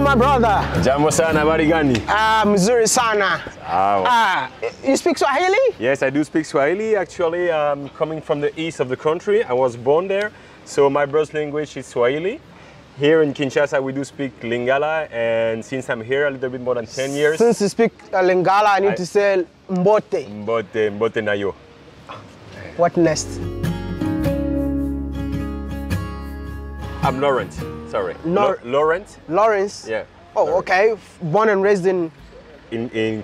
my brother. Jambo sana, habari gani? Mzuri sana. You speak Swahili? Yes, I do speak Swahili. Actually, I'm coming from the east of the country. I was born there, so my birth language is Swahili. Here in Kinshasa, we do speak Lingala, and since I'm here a little bit more than 10 years... Since you speak Lingala, I need to say Mbote. Mbote nayo. What next? I'm Lawrence, sorry. Lawrence? Lawrence? Yeah. Oh, Lawrence. okay. Born and raised in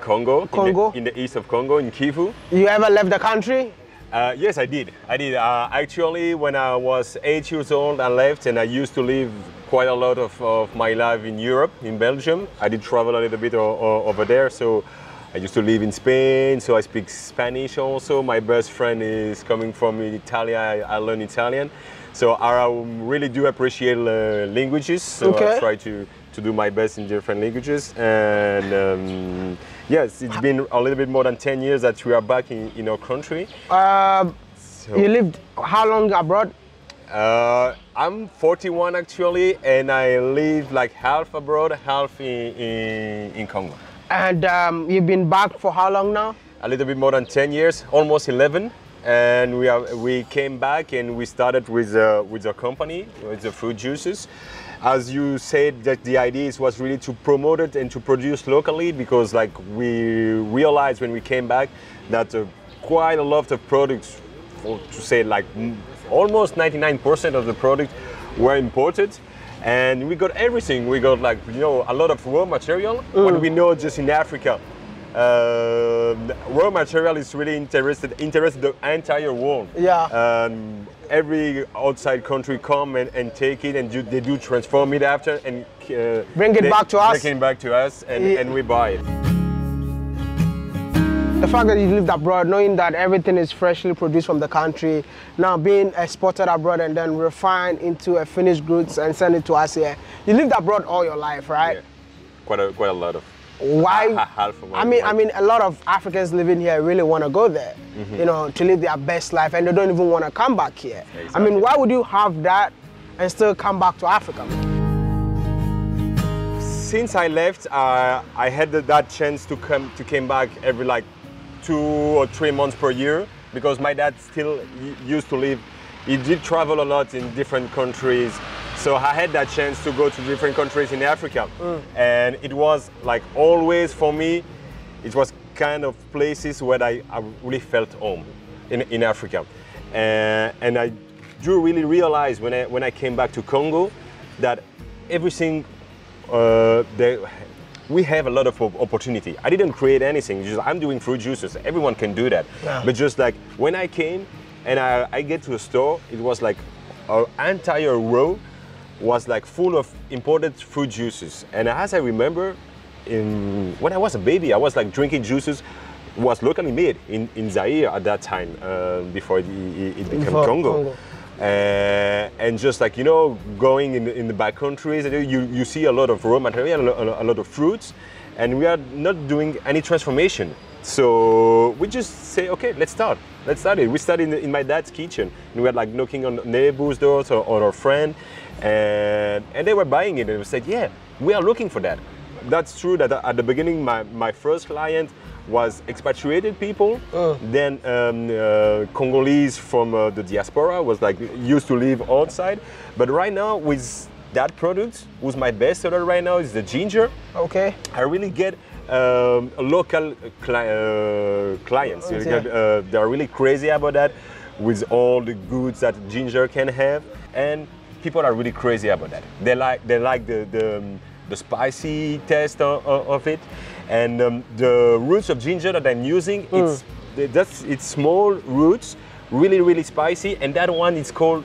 Congo. Congo? In the east of Congo, in Kivu. You ever left the country? Yes, I did. Actually, when I was 8 years old, I left, and I used to live quite a lot of my life in Europe, in Belgium. I did travel a little bit over there, so I used to live in Spain, so I speak Spanish also. My best friend is coming from Italy. I learned Italian. So I really do appreciate languages, so okay. I try to do my best in different languages. And yes, it's been a little bit more than 10 years that we are back in our country. You lived how long abroad? I'm 41 actually, and I live like half abroad, half in Congo. And you've been back for how long now? A little bit more than 10 years, almost 11. And we came back and we started with a company, with the fruit juices. As you said, that the idea was really to promote it and to produce locally, because like we realized when we came back that quite a lot of products, to say like almost 99% of the products were imported. And we got everything. We got like, you know, a lot of raw material. What we know just in Africa. Raw material is really interested the entire world. Yeah. Every outside country come and take it, and they do transform it after and bring it back to us. Bring it back to us, and we buy it. The fact that you lived abroad, knowing that everything is freshly produced from the country, now being exported abroad and then refined into a finished goods and sent it to us here. You lived abroad all your life, right? Yeah. Quite a lot of. Why? Half of I mean, a lot of Africans living here really want to go there, you know, to live their best life, and they don't even want to come back here. Exactly. I mean, why would you have that and still come back to Africa? Since I left, I had that chance to come back every like 2 or 3 months per year, because my dad still used to live. He did travel a lot in different countries. So I had that chance to go to different countries in Africa. And it was like always for me, it was kind of places where I really felt home in Africa. And I do really realize when I came back to Congo that everything, we have a lot of opportunity. I didn't create anything, just I'm doing fruit juices. Everyone can do that. Yeah. But just like when I came and I get to a store, it was like our entire row was like full of imported fruit juices. And as I remember, when I was a baby, I was like drinking juices was locally made in Zaire at that time, before it became Congo. And just like, you know, going in the back countries, you see a lot of raw material, a lot of fruits, and we are not doing any transformation. So we just say, okay, let's start it. We started in my dad's kitchen, and we were like knocking on neighbors' doors or our friend, and they were buying it, and we said, yeah, we are looking for that. That's true that at the beginning, my first client was expatriated people, then Congolese from the diaspora was like used to live outside. But right now with that product, who's my best seller right now is the ginger. Okay. I really get local clients. Okay. They're really crazy about that, with all the goods that ginger can have, and people are really crazy about that. They like the spicy taste of it, and the roots of ginger that I'm using, it's small roots, really spicy, and that one is called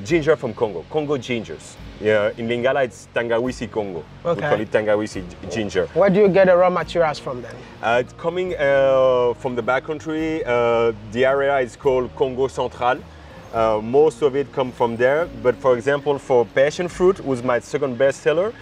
ginger from Congo gingers. Yeah, in Lingala it's Tangawizi Congo. Okay. We call it Tangawizi ginger. Where do you get the raw materials from then? It's coming from the backcountry. The area is called Congo Central. Most of it come from there, but for example, for passion fruit, was my second best seller,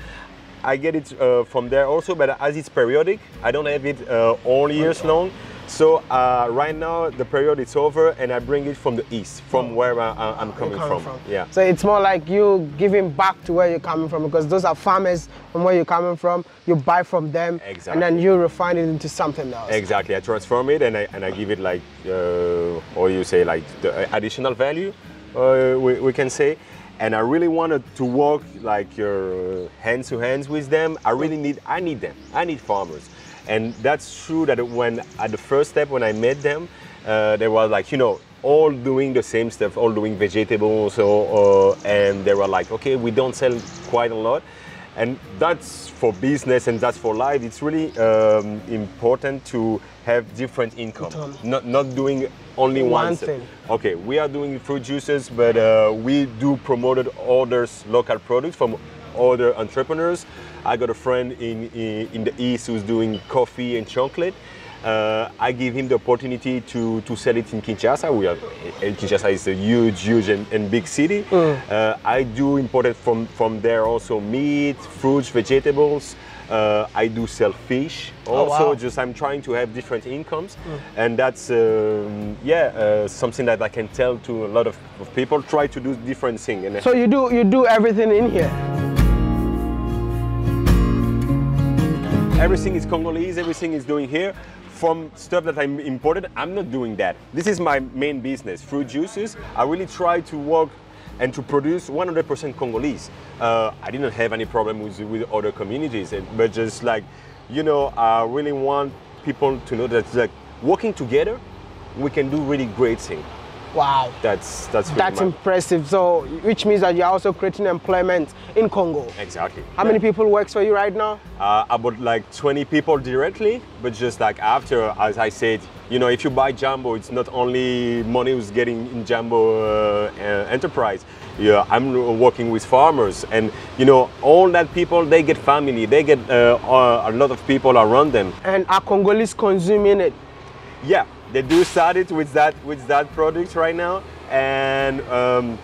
I get it from there also, but as it's periodic, I don't have it all years long. So right now the period is over, and I bring it from the east, from where I'm coming from. Yeah. So it's more like you giving back to where you're coming from, because those are farmers from where you're coming from. You buy from them, exactly. And then you refine it into something else. Exactly. I transform it, and I give it like, or you say like the additional value, we can say. And I really wanted to work like hands to hands with them. I need them. I need farmers. And that's true that when at the first step when I met them, they were like, you know, all doing the same stuff, all doing vegetables, and they were like, okay, we don't sell quite a lot. And that's for business and that's for life. It's really important to have different income, not doing only one thing. Okay, we are doing fruit juices, but we do promoted others local products from other entrepreneurs. I got a friend in the east who's doing coffee and chocolate. I give him the opportunity to sell it in Kinshasa. Kinshasa is a huge and big city. I do import it from there also, meat, fruits, vegetables. I do sell fish also. Just I'm trying to have different incomes, and that's something that I can tell to a lot of people. Try to do different things. So you do everything in here. Everything is Congolese. Everything is doing here. From stuff that I imported, I'm not doing that. This is my main business, fruit juices. I really try to work and to produce 100% Congolese. I didn't have any problem with other communities, but just like, you know, I really want people to know that like working together, we can do really great things. Wow. That's impressive. So, which means that you're also creating employment in Congo. Exactly. How many people works for you right now? About like 20 people directly, but just like after, as I said, you know, if you buy Jumbo, it's not only money who's getting in Jumbo enterprise. Yeah, I'm working with farmers, and you know, all that people, they get family, they get a lot of people around them. And are Congolese consuming it? Yeah. They do start it with that product right now, and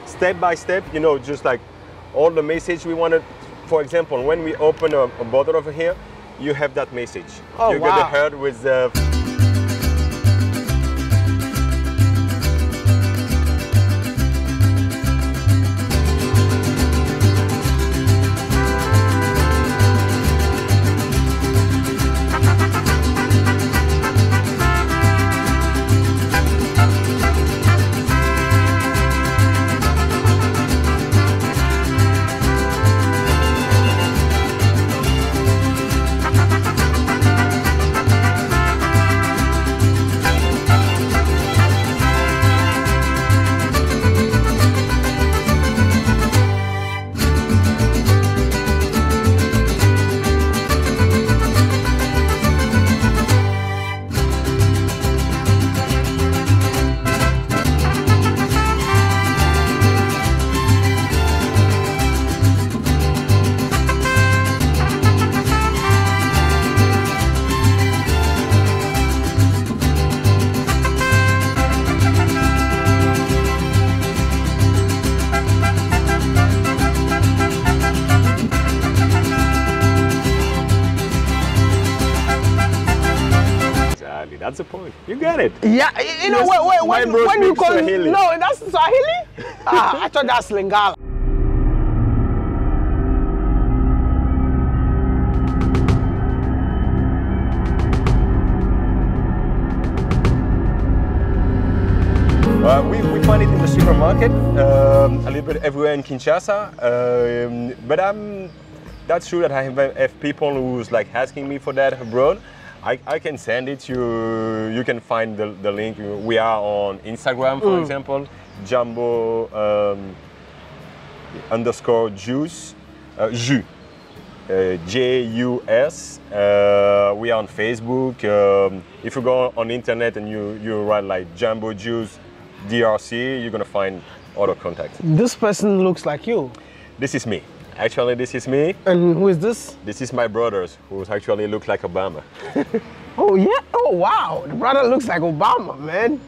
step by step, you know, just like all the message we wanted. For example, when we open a bottle over here, you have that message. Oh, you get the heart with the. That's the point. You get it. Yeah, you know, when you call Swahili. No, that's Swahili? I thought that's Lingala. We find it in the supermarket, a little bit everywhere in Kinshasa, but that's true that I have people who's like asking me for that abroad. I can send it to you. You can find the link. We are on Instagram, for example, Jumbo _juice, jus, J-U-S. We are on Facebook. If you go on internet and you write like Jumbo Juice DRC, you're gonna find other contacts. This person looks like you. This is me. Actually, this is me. And who is this? This is my brothers, who actually look like Obama. Oh yeah? Oh wow, the brother looks like Obama, man.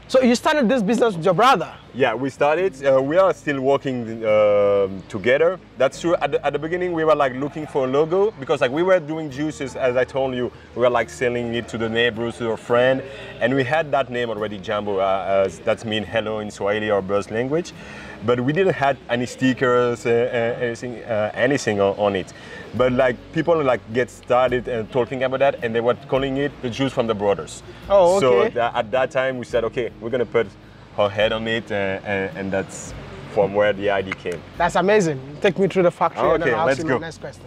So you started this business with your brother? Yeah, we started. We are still working together. That's true. At the beginning, we were like looking for a logo because like we were doing juices, as I told you. We were like selling it to the neighbors, to a friend, and we had that name already, Jambo. That means hello in Swahili or Burst language, but we didn't have any stickers, anything on it. But like people like get started talking about that, and they were calling it the juice from the brothers. Oh, okay. So at that time, we said, okay, we're gonna put her head on it, and that's from where the idea came. That's amazing. Take me through the factory, Okay, and then I'll let's see go. my next question.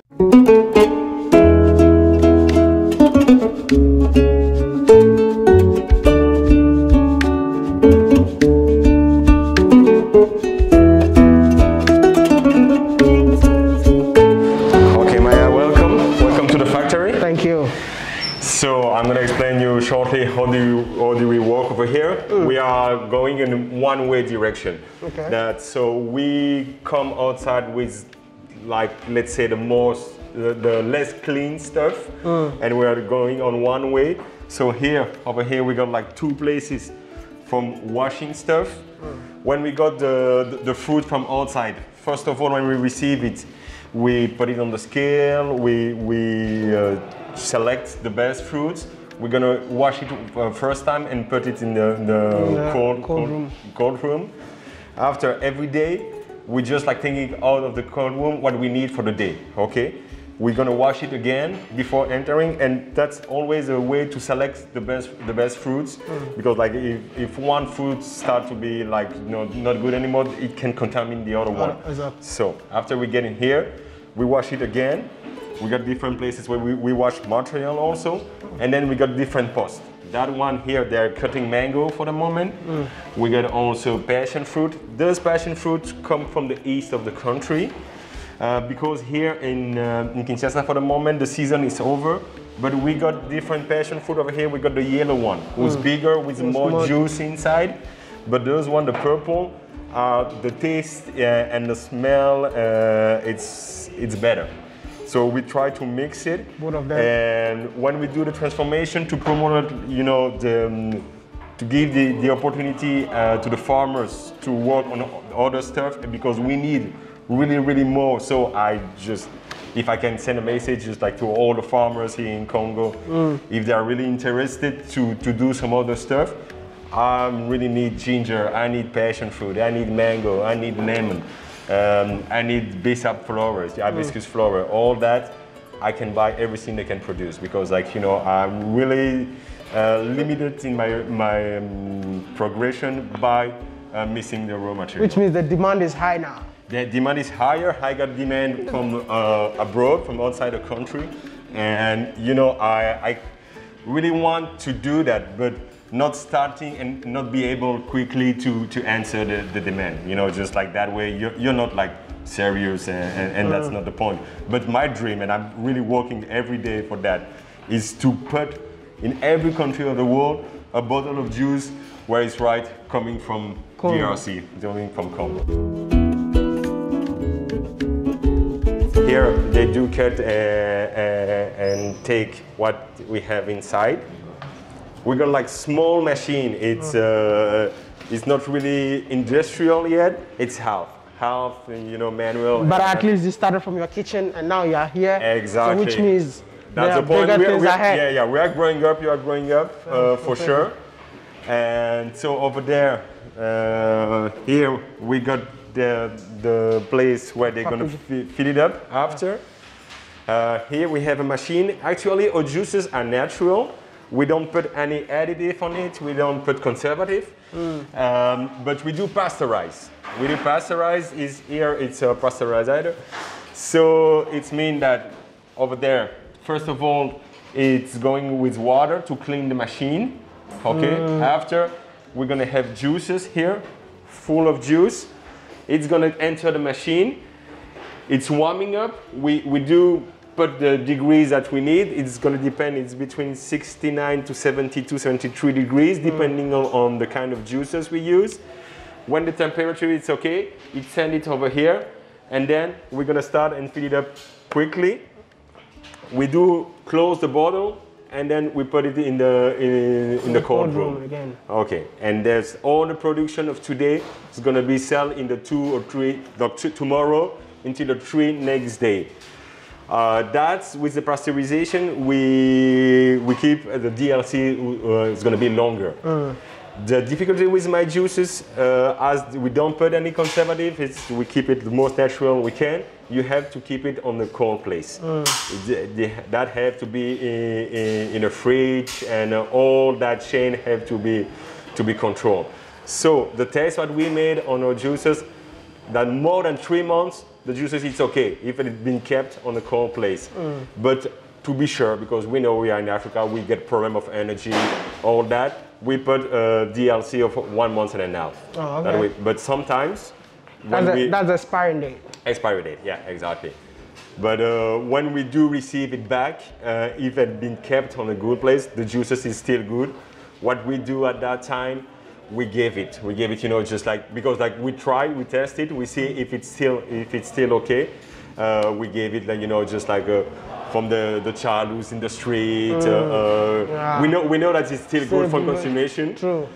Okay, Maya, welcome to the factory. Thank you. So I'm going to explain you shortly how do we work over here. We are going in one-way direction. Okay. So we come outside with, like, let's say the less clean stuff, and we are going on one way. So over here we got like two places from washing stuff. When we got the fruit from outside, first of all, when we receive it, we put it on the scale. We select the best fruits. We're gonna wash it first time and put it in the cold room. After every day, we just like taking out of the cold room what we need for the day. Okay, we're gonna wash it again before entering, and that's always a way to select the best fruits. Because like if one fruit start to be like not good anymore, it can contaminate the other one. Exactly. So after we get in here, we wash it again. We got different places where we wash material also, and then we got different posts. That one here, they're cutting mango for the moment. We got also passion fruit. Those passion fruits come from the east of the country, because here in Kinshasa for the moment, the season is over, but we got different passion fruit over here. We got the yellow one, who's bigger, with more juice inside, but those one, the purple, the taste and the smell, it's better. So we try to mix it, both of them. And when we do the transformation to promote, to give the opportunity to the farmers to work on other stuff, because we need really more. So if I can send a message just like to all the farmers here in Congo, if they are really interested to do some other stuff, I really need ginger, I need passion fruit, I need mango, I need lemon. I need bissap flowers, hibiscus flower, all that. I can buy everything they can produce, because I'm really limited in my progression by missing the raw material. Which means the demand is high now. The demand is higher. I got demand from abroad, from outside the country, and I really want to do that, but not starting and not be able quickly to answer the demand. Just like that way, you're not like serious, and that's not the point. But my dream, and I'm really working every day for that, is to put in every country of the world a bottle of juice where it's right, coming from DRC, coming from Congo. Here they do cut and take what we have inside. We got like small machine. It's not really industrial yet. It's half manual. But at least you started from your kitchen and now you are here. Exactly. So which means that's the point. Bigger things ahead. Yeah. We are growing up. You are growing up for sure. And so over there, here we got the place where they're gonna fill it up after. Here we have a machine. Actually, our juices are natural. We don't put any additive on it. We don't put conservative, but we do pasteurize. We do pasteurize. It's a pasteurizer. So it means that over there, first of all, it's going with water to clean the machine. Okay. After, we're gonna have juices here, full of juice. It's gonna enter the machine. It's warming up. We do put the degrees that we need. It's going to depend. It's between 69 to 72, 73 degrees, depending on the kind of juices we use. When the temperature is okay, it send it over here, and then we're going to start and fill it up quickly. We do close the bottle and then we put it in the cold room again. Okay, and there's all the production of today is gonna be sold in the 2 or 3 tomorrow until the 3 next day. That's with the pasteurization. We keep the DLC is gonna be longer. The difficulty with my juices, as we don't put any conservative, we keep it the most natural we can. You have to keep it on the cold place. That have to be in a fridge, and all that chain have to be controlled. So the test that we made on our juices, that more than 3 months, the juices it's okay if it's been kept on the cold place. But to be sure, because we know we are in Africa, we get problem of energy, all that. We put a DLC of 1 month and a half. Oh, okay. But sometimes, that's the expiring date. Expiry date, yeah, exactly. But when we do receive it back, if it's been kept on a good place, the juices is still good. What we do at that time, we gave it, you know, just like, because like we try, we test it, we see if it's still okay. We gave it, like, you know, just like from the child who's in the street. Yeah. We know that it's still good for consumption. True.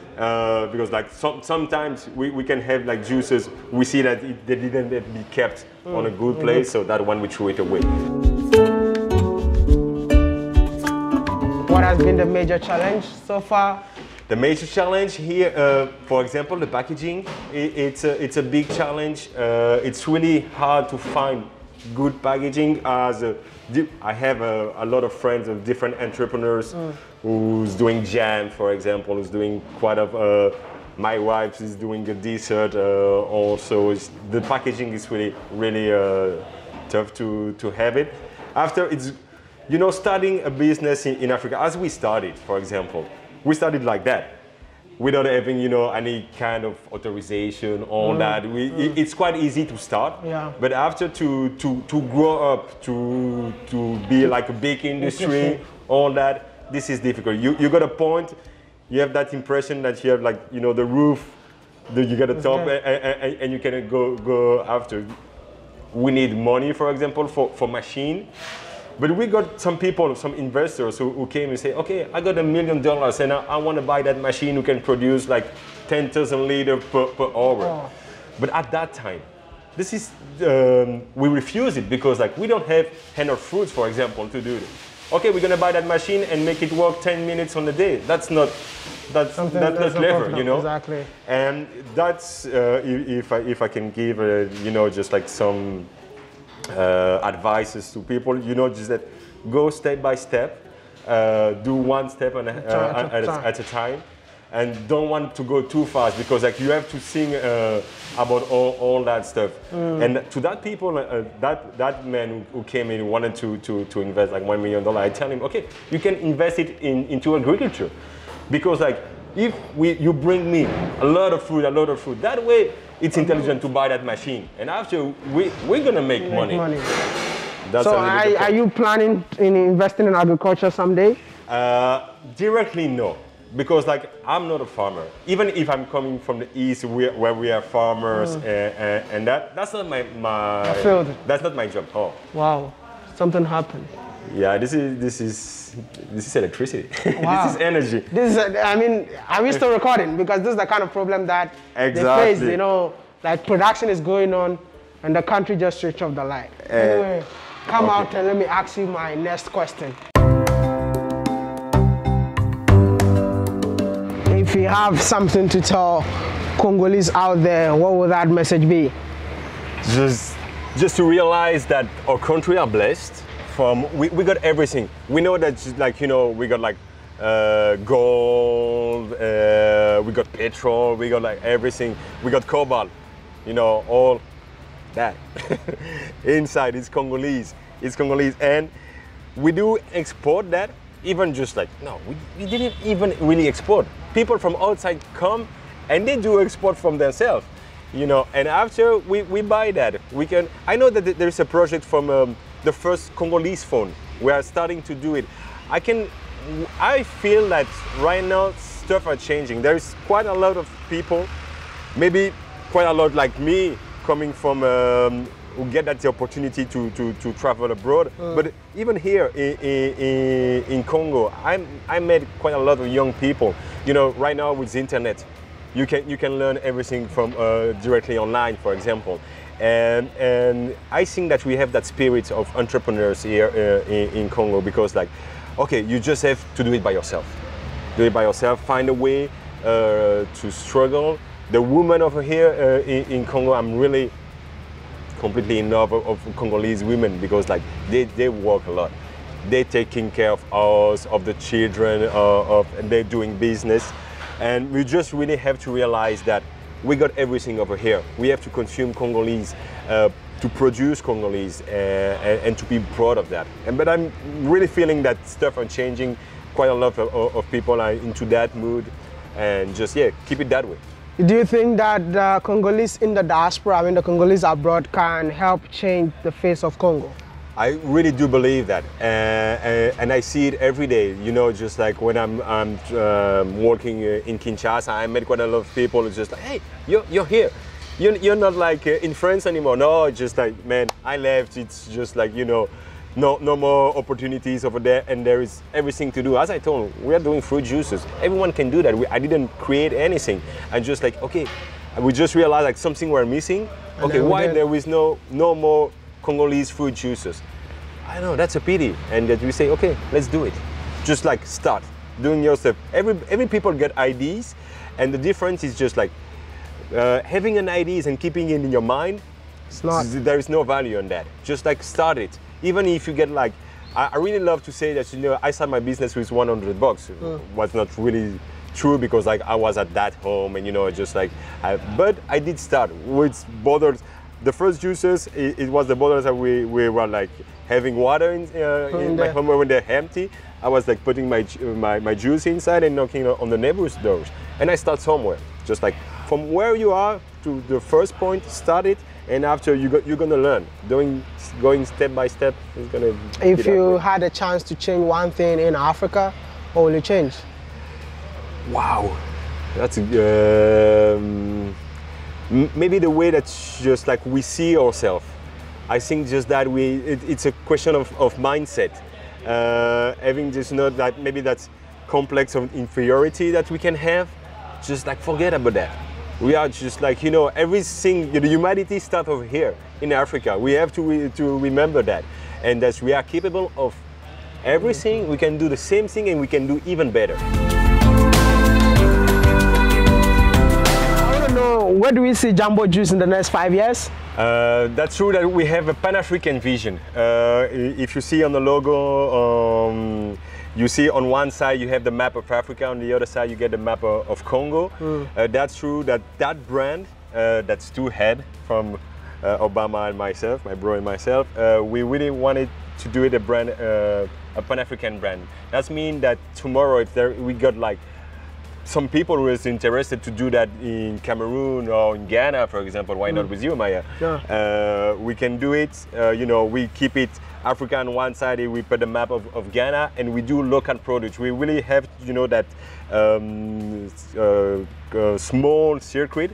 Because like sometimes we can have like juices, we see that they didn't be kept on a good place, so that one we threw it away. What has been the major challenge so far? The major challenge here, for example, the packaging, it's a big challenge. It's really hard to find good packaging. I have a lot of friends of different entrepreneurs who's doing jam, for example, who's doing quite a, my wife is doing a dessert also. The packaging is really tough to have it. After it's, you know, starting a business in Africa, as we started, for example, we started like that, without having, you know, any kind of authorization, all that. It's quite easy to start, yeah. But after to grow up, to be like a big industry, all that, this is difficult. You got a point, you have that impression that you have, like, you know, the roof, you got a top, and you can go after. We need money, for example, for machine. But we got some people, some investors who came and say, okay, I got $1 million and I want to buy that machine who can produce like 10,000 liters per hour. Oh. But at that time, this is, we refuse it because like we don't have enough fruits, for example, to do it. Okay, we're going to buy that machine and make it work 10 minutes on the day. That's not clever, you know? Exactly. And that's, if I can give, you know, just like some advices to people, you know, just that go step by step, do one step at a time, and don't want to go too fast because like you have to think about all that stuff. And to that people, that man who came in wanted to invest like $1 million, I tell him, okay, you can invest it into agriculture, because like if you bring me a lot of food, that way it's intelligent to buy that machine, and after we're gonna make money. That's so are you planning in investing in agriculture someday? Directly, no, because like I'm not a farmer. Even if I'm coming from the east, where we are farmers, and that's not my field. That's not my job. Oh, wow, something happened. Yeah, this is electricity. Wow. This is energy. This is, I mean, are we still recording? Because this is the kind of problem that they face, you know, like production is going on and the country just switched off the light. Anyway, come out and let me ask you my next question. If you have something to tell Congolese out there, what would that message be? Just to realize that our country are blessed. We got everything. We know that, like, you know, we got like gold, we got petrol, we got like everything. We got cobalt, you know, all that. Inside it's Congolese. It's Congolese, and we do export that. Even just like, no, we didn't even really export. People from outside come and they do export from themselves, you know. And after we buy that, we can. I know that there is a project from the first Congolese phone. We are starting to do it. I feel that right now stuff are changing. There is quite a lot of people, maybe quite a lot like me, coming from who get that opportunity to travel abroad. But even here in Congo, I met quite a lot of young people. You know, right now with the internet, you can learn everything from directly online, for example. And I think that we have that spirit of entrepreneurs here in Congo, because like, okay, you just have to do it by yourself. Do it by yourself, find a way to struggle. The women over here in Congo, I'm really completely in love of Congolese women, because like they work a lot. They're taking care of us, of the children, and they're doing business. And we just really have to realize that we got everything over here. We have to consume Congolese, to produce Congolese, and to be proud of that. But I'm really feeling that stuff are changing. Quite a lot of people are into that mood, and just, yeah, keep it that way. Do you think that the Congolese in the diaspora, I mean the Congolese abroad, can help change the face of Congo? I really do believe that, and I see it every day. You know, just like when I'm working in Kinshasa, I met quite a lot of people who just like, hey, you're here. You're not like in France anymore. No, just like, man, I left. It's just like, you know, no more opportunities over there, and there is everything to do. As I told you, we are doing fruit juices. Everyone can do that. I didn't create anything. I just like, okay, we just realized like something we're missing. Okay, why there is no more Congolese fruit juices? I know, that's a pity. And that we say, okay, let's do it. Just like start doing yourself. Every people get ideas, and the difference is just like having an idea and keeping it in your mind. There is no value in that. Just like start it. Even if you get like, I really love to say that, you know, I started my business with $100. Was not really true, because like I was at that home, and you know, just like, but I did start with bottles. The first juices, it was the bottles that we were like having water in my home when they're empty. I was like putting my juice inside and knocking on the neighbor's doors. And I start somewhere, just like from where you are to the first point, start it. And after you're gonna learn. Going step by step is gonna. If you had a chance to change one thing in Africa, what will you change? Wow, that's maybe the way that just like we see ourselves. I think just that it's a question of mindset. Having just not that maybe that complex of inferiority that we can have, just like forget about that. We are just like, you know, everything, the humanity starts over here in Africa. We have to remember that. And that we are capable of everything. We can do the same thing, and we can do even better. I want to know, where do we see Jambo Juice in the next 5 years? That's true that we have a Pan-African vision. If you see on the logo, you see on one side you have the map of Africa, on the other side you get the map of Congo. That's true that brand, that's two head from Obama and myself, my bro and myself, we really wanted to do it a Pan-African brand. That means that tomorrow if we got like some people who is interested to do that in Cameroon or in Ghana, for example, why not with you, Maya? Yeah. We can do it, you know, we keep it Africa on one side, we put the map of Ghana, and we do local products. We really have, you know, that small circuit.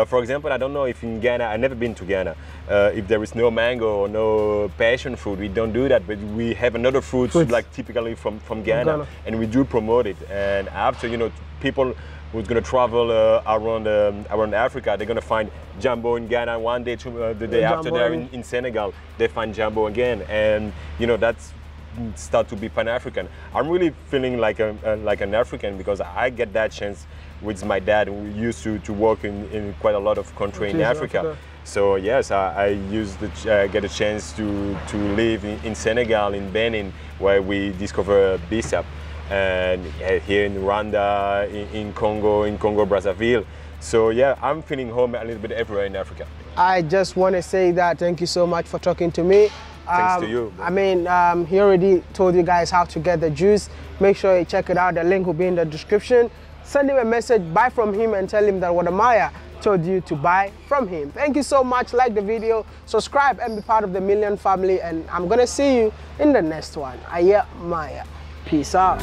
For example, I don't know if in Ghana, I've never been to Ghana, if there is no mango or no passion fruit, we don't do that, but we have another fruit like typically from Ghana, and we do promote it. And after, you know, people who's going to travel around Africa, they're going to find Jambo in Ghana one day, the day after they're in Senegal, they find Jambo again, and you know that's start to be Pan-African. I'm really feeling like an African, because I get that chance with my dad. We used to work in quite a lot of countries in Africa. So yes, I get a chance to live in Senegal, in Benin, where we discover Bissap, and here in Rwanda, in Congo Brazzaville. So yeah, I'm feeling home a little bit everywhere in Africa. I just want to say that thank you so much for talking to me. Thanks to you. I mean, he already told you guys how to get the juice. Make sure you check it out. The link will be in the description. Send him a message, buy from him, and tell him that WODE MAYA told you to buy from him. Thank you so much. Like the video, subscribe, and be part of the Million family. And I'm going to see you in the next one. Maya. Peace out.